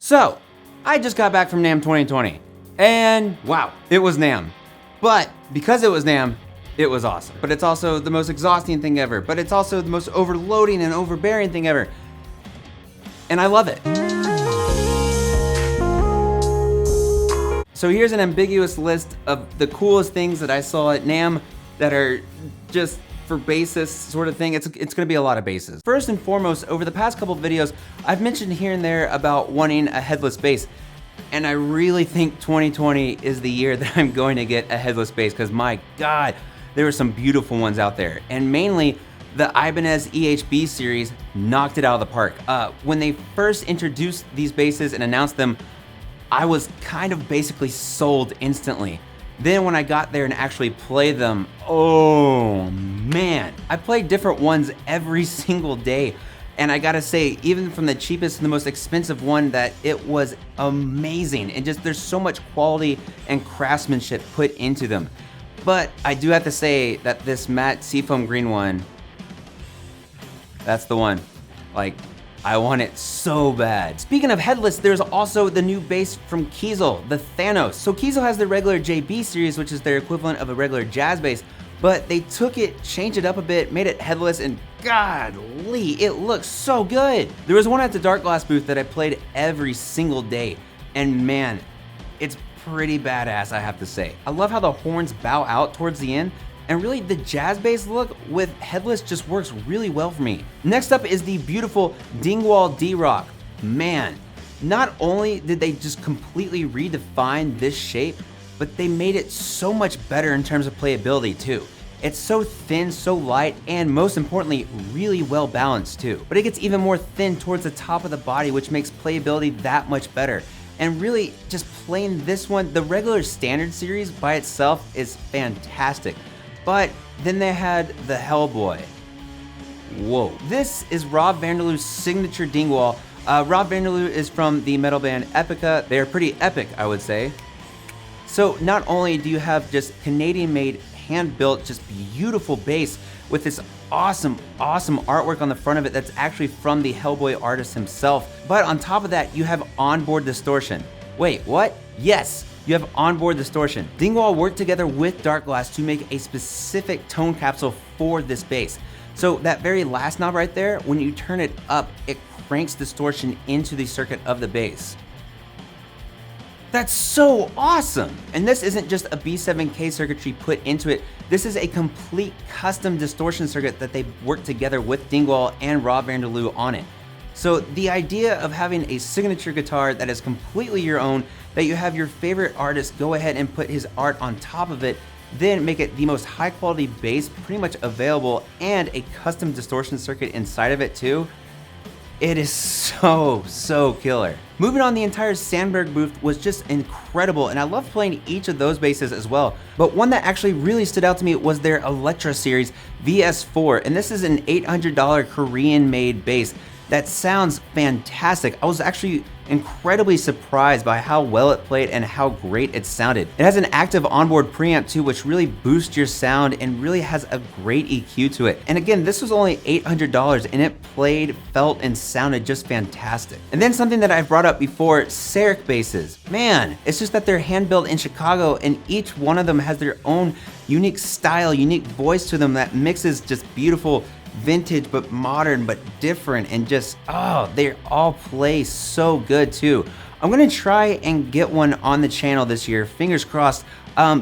So, I just got back from NAMM 2020, and wow, it was NAMM. But because it was NAMM, it was awesome. But it's also the most exhausting thing ever, but it's also the most overloading and overbearing thing ever. And I love it. So here's an ambiguous list of the coolest things that I saw at NAMM that are just for basis sort of thing. It's gonna be a lot of bases. First and foremost, over the past couple of videos, I've mentioned here and there about wanting a headless bass. And I really think 2020 is the year that I'm going to get a headless bass, because my God, there are some beautiful ones out there. And mainly, the Ibanez EHB series knocked it out of the park. When they first introduced these basses and announced them, I was kind of basically sold instantly. Then when I got there and actually played them, oh man. I played different ones every single day. And I gotta say, even from the cheapest to the most expensive one, that it was amazing. And just there's so much quality and craftsmanship put into them. But I do have to say that this matte seafoam green one, that's the one. Like, I want it so bad. Speaking of headless, there's also the new bass from Kiesel, the Thanos. So Kiesel has the regular JB series, which is their equivalent of a regular jazz bass, but they took it, changed it up a bit, made it headless, and godly, it looks so good. There was one at the Dark Glass booth that I played every single day, and man, it's pretty badass, I have to say. I love how the horns bow out towards the end, and really the jazz bass look with headless just works really well for me. Next up is the beautiful Dingwall D-Rock. Man, not only did they just completely redefine this shape, but they made it so much better in terms of playability too. It's so thin, so light, and most importantly, really well balanced too. But it gets even more thin towards the top of the body, which makes playability that much better. And really, just playing this one, the regular standard series by itself is fantastic. But then they had the Hellboy. Whoa. This is Rob Vanderloo's signature Dingwall. Rob Vanderloo is from the metal band Epica. They're pretty epic, I would say. So not only do you have just Canadian-made, hand-built, just beautiful bass with this awesome artwork on the front of it that's actually from the Hellboy artist himself, but on top of that, you have onboard distortion. Wait, what? Yes, you have onboard distortion. Dingwall worked together with Dark Glass to make a specific tone capsule for this bass. So that very last knob right there, when you turn it up, it cranks distortion into the circuit of the bass. That's so awesome! And this isn't just a B7K circuitry put into it, this is a complete custom distortion circuit that they worked together with Dingwall and Rob Vanderloo on it. So the idea of having a signature guitar that is completely your own, that you have your favorite artist go ahead and put his art on top of it, then make it the most high quality bass pretty much available, and a custom distortion circuit inside of it too, it is so killer. Moving on, the entire Sandberg booth was just incredible, and I loved playing each of those basses as well. But one that actually really stood out to me was their Electra series VS4, and this is an $800 Korean-made bass that sounds fantastic. I was actually incredibly surprised by how well it played and how great it sounded. It has an active onboard preamp too, which really boosts your sound and really has a great EQ to it. And again, this was only $800 and it played, felt, and sounded just fantastic. And then something that I've brought up before, Seric basses. Man, it's just that they're hand-built in Chicago, and each one of them has their own unique style, unique voice to them that mixes just beautiful vintage but modern but different, and just they all play so good too. I'm gonna try and get one on the channel this year, fingers crossed.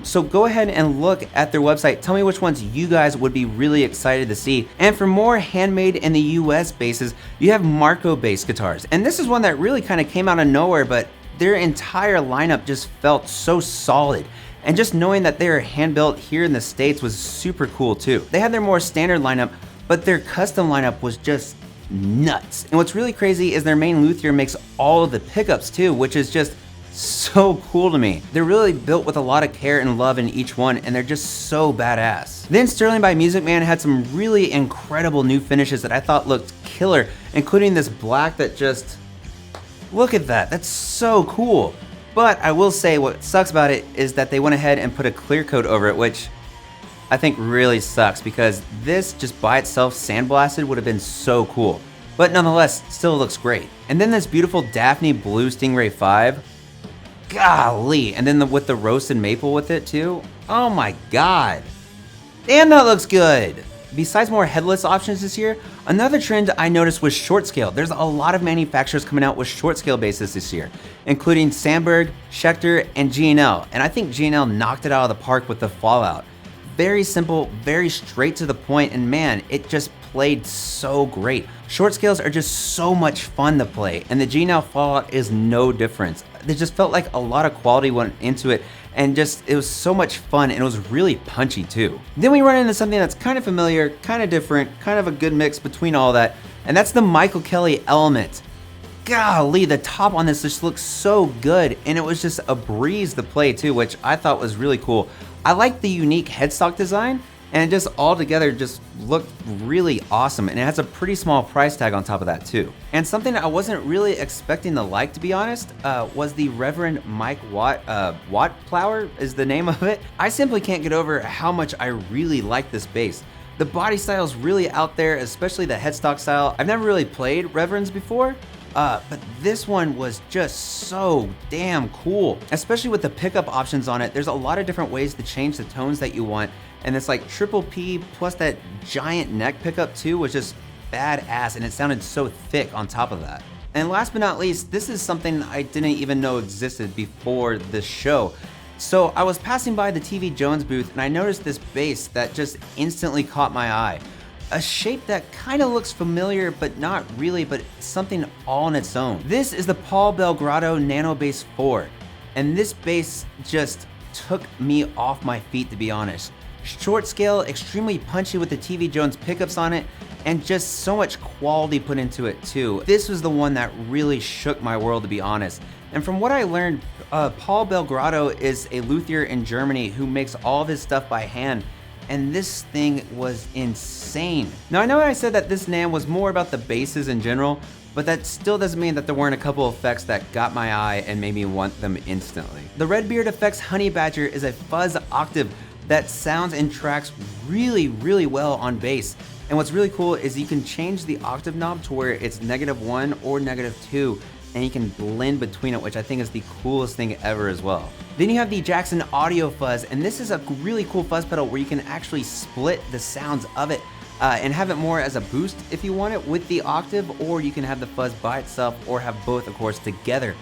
So go ahead and look at their website, tell me which ones you guys would be really excited to see. And for more handmade in the US basses, you have Marco bass guitars, and this is one that really kind of came out of nowhere, but their entire lineup just felt so solid. And just knowing that they're hand-built here in the States was super cool too. They had their more standard lineup, but their custom lineup was just nuts. And what's really crazy is their main luthier makes all of the pickups too, which is just so cool to me. They're really built with a lot of care and love in each one, and they're just so badass. Then Sterling by Music Man had some really incredible new finishes that I thought looked killer, including this black that just, look at that, that's so cool. But I will say what sucks about it is that they went ahead and put a clear coat over it, which I think really sucks, because this just by itself sandblasted would have been so cool. but nonetheless, still looks great. And then this beautiful Daphne Blue Stingray 5. Golly, and then with the roasted maple with it too. Oh my god. Damn, that looks good. Besides more headless options this year, another trend I noticed was short scale. There's a lot of manufacturers coming out with short scale bases this year, including Sandberg, Schecter, and G&L. And I think G&L knocked it out of the park with the Fallout. Very simple, very straight to the point, and man, it just played so great. Short scales are just so much fun to play, and the G&L Fallout is no different. It just felt like a lot of quality went into it, and just, it was so much fun, and it was really punchy too. Then we run into something that's kind of familiar, kind of different, kind of a good mix between all that, and that's the Michael Kelly Element. Golly, the top on this just looks so good, and it was just a breeze to play too, which I thought was really cool. I like the unique headstock design, and it just all together just looked really awesome, and it has a pretty small price tag on top of that too. And something I wasn't really expecting to like, to be honest, was the Reverend Mike Wattplower is the name of it. I simply can't get over how much I really like this bass. The body style is really out there, especially the headstock style. I've never really played Reverends before, but this one was just so damn cool, especially with the pickup options on it. There's a lot of different ways to change the tones that you want, and it's like triple P plus that giant neck pickup too was just badass, and it sounded so thick on top of that. And last but not least, this is something I didn't even know existed before this show. So I was passing by the TV Jones booth, and I noticed this bass that just instantly caught my eye. A shape that kind of looks familiar, but not really, but something all on its own. This is the Paul Belgrado Nano Bass 4, and this bass just took me off my feet, to be honest. Short scale, extremely punchy with the TV Jones pickups on it, and just so much quality put into it too. This was the one that really shook my world, to be honest. And from what I learned, Paul Belgrado is a luthier in Germany who makes all of his stuff by hand, and this thing was insane. Now I know I said that this NAMM was more about the basses in general, but that still doesn't mean that there weren't a couple effects that got my eye and made me want them instantly. The Redbeard Effects Honey Badger is a fuzz octave that sounds and tracks really, really well on bass. And what's really cool is you can change the octave knob to where it's -1 or -2, and you can blend between it, which I think is the coolest thing ever as well. Then you have the Jackson Audio Fuzz, and this is a really cool fuzz pedal where you can actually split the sounds of it and have it more as a boost if you want it with the octave, or you can have the fuzz by itself or have both, of course, together.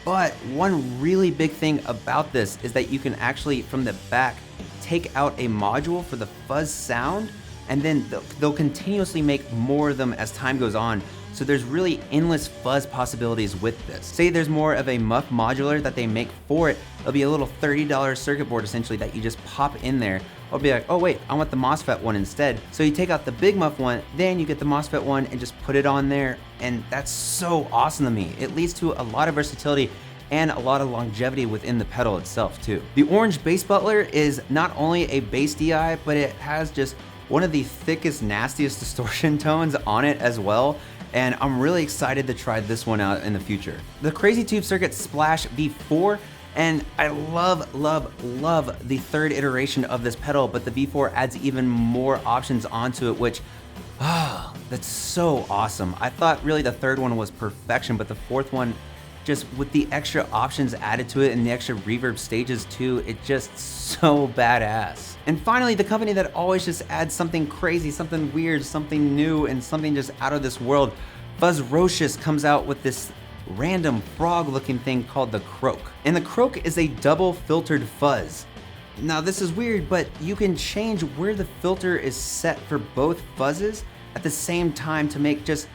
But one really big thing about this is that you can actually, from the back, take out a module for the fuzz sound, and then they'll continuously make more of them as time goes on. So there's really endless fuzz possibilities with this. Say there's more of a muff modular that they make for it, it'll be a little $30 circuit board essentially that you just pop in there. I'll be like, oh wait, I want the MOSFET one instead. So you take out the big muff one, then you get the MOSFET one and just put it on there, and that's so awesome to me. It leads to a lot of versatility and a lot of longevity within the pedal itself too. The orange bass butler is not only a bass DI, but it has just one of the thickest, nastiest distortion tones on it as well. And I'm really excited to try this one out in the future. The Crazy Tube Circuit Splash V4, and I love, love, love the third iteration of this pedal, but the V4 adds even more options onto it, which, that's so awesome. I thought really the third one was perfection, but the fourth one, just with the extra options added to it and the extra reverb stages too, it's just so badass. And finally, the company that always just adds something crazy, something weird, something new, and something just out of this world, Fuzzrocious comes out with this random frog looking thing called the Croak. And the Croak is a double filtered fuzz. Now this is weird, but you can change where the filter is set for both fuzzes at the same time to make just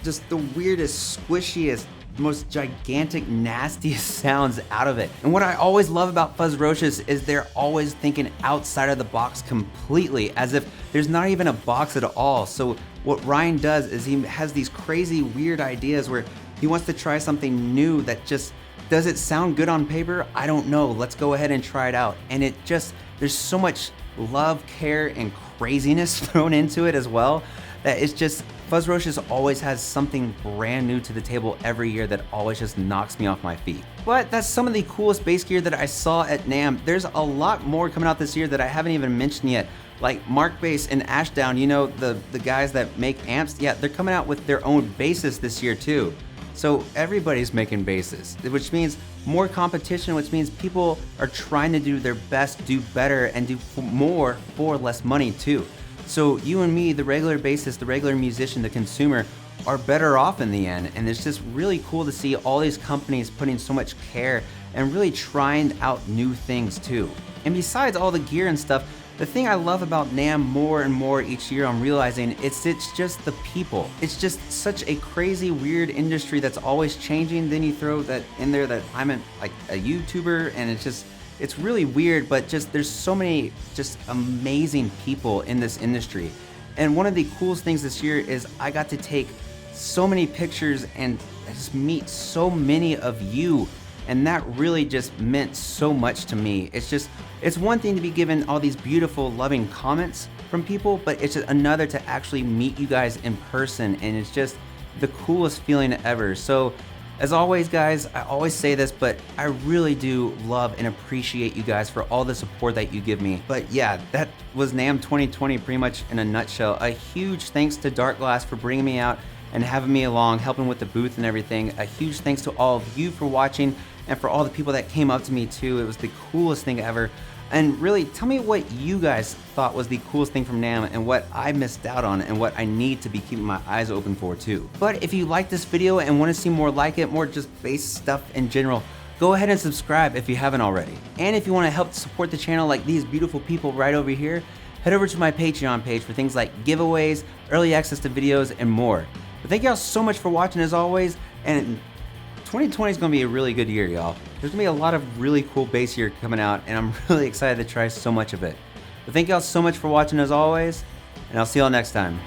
the weirdest, squishiest, most gigantic, nastiest sounds out of it. And what I always love about Fuzzrocious is they're always thinking outside of the box completely, as if there's not even a box at all. So what Ryan does is he has these crazy, weird ideas where he wants to try something new that just, does it sound good on paper? I don't know, let's go ahead and try it out. And it just, there's so much love, care, and craziness thrown into it as well, that it's just Fuzz Roaches always has something brand new to the table every year that always just knocks me off my feet. But that's some of the coolest bass gear that I saw at NAMM. There's a lot more coming out this year that I haven't even mentioned yet. Like Mark Bass and Ashdown, you know, the guys that make amps, yeah, they're coming out with their own basses this year too. So everybody's making basses, which means more competition, which means people are trying to do their best, do better, and do more for less money too. So you and me, the regular bassist, the regular musician, the consumer, are better off in the end. And it's just really cool to see all these companies putting so much care and really trying out new things too. And besides all the gear and stuff, the thing I love about NAMM more and more each year I'm realizing it's just the people. It's just such a crazy, weird industry that's always changing. Then you throw that in there that I'm like a YouTuber, and it's really weird, but just there's so many just amazing people in this industry. And one of the coolest things this year is I got to take so many pictures and just meet so many of you. And that really just meant so much to me. It's one thing to be given all these beautiful, loving comments from people, but it's just another to actually meet you guys in person, and it's just the coolest feeling ever. So, as always, guys, I always say this, but I really do love and appreciate you guys for all the support that you give me. But yeah, that was NAMM 2020 pretty much in a nutshell. A huge thanks to Dark Glass for bringing me out and having me along, helping with the booth and everything. A huge thanks to all of you for watching, and for all the people that came up to me too. It was the coolest thing ever. And really, tell me what you guys thought was the coolest thing from NAMM and what I missed out on and what I need to be keeping my eyes open for too. But if you like this video and want to see more like it, more just bass stuff in general, go ahead and subscribe if you haven't already. And if you want to help support the channel like these beautiful people right over here, head over to my Patreon page for things like giveaways, early access to videos, and more. But thank y'all so much for watching as always, and 2020 is going to be a really good year, y'all. There's going to be a lot of really cool bass gear coming out, and I'm really excited to try so much of it. But thank y'all so much for watching as always, and I'll see y'all next time.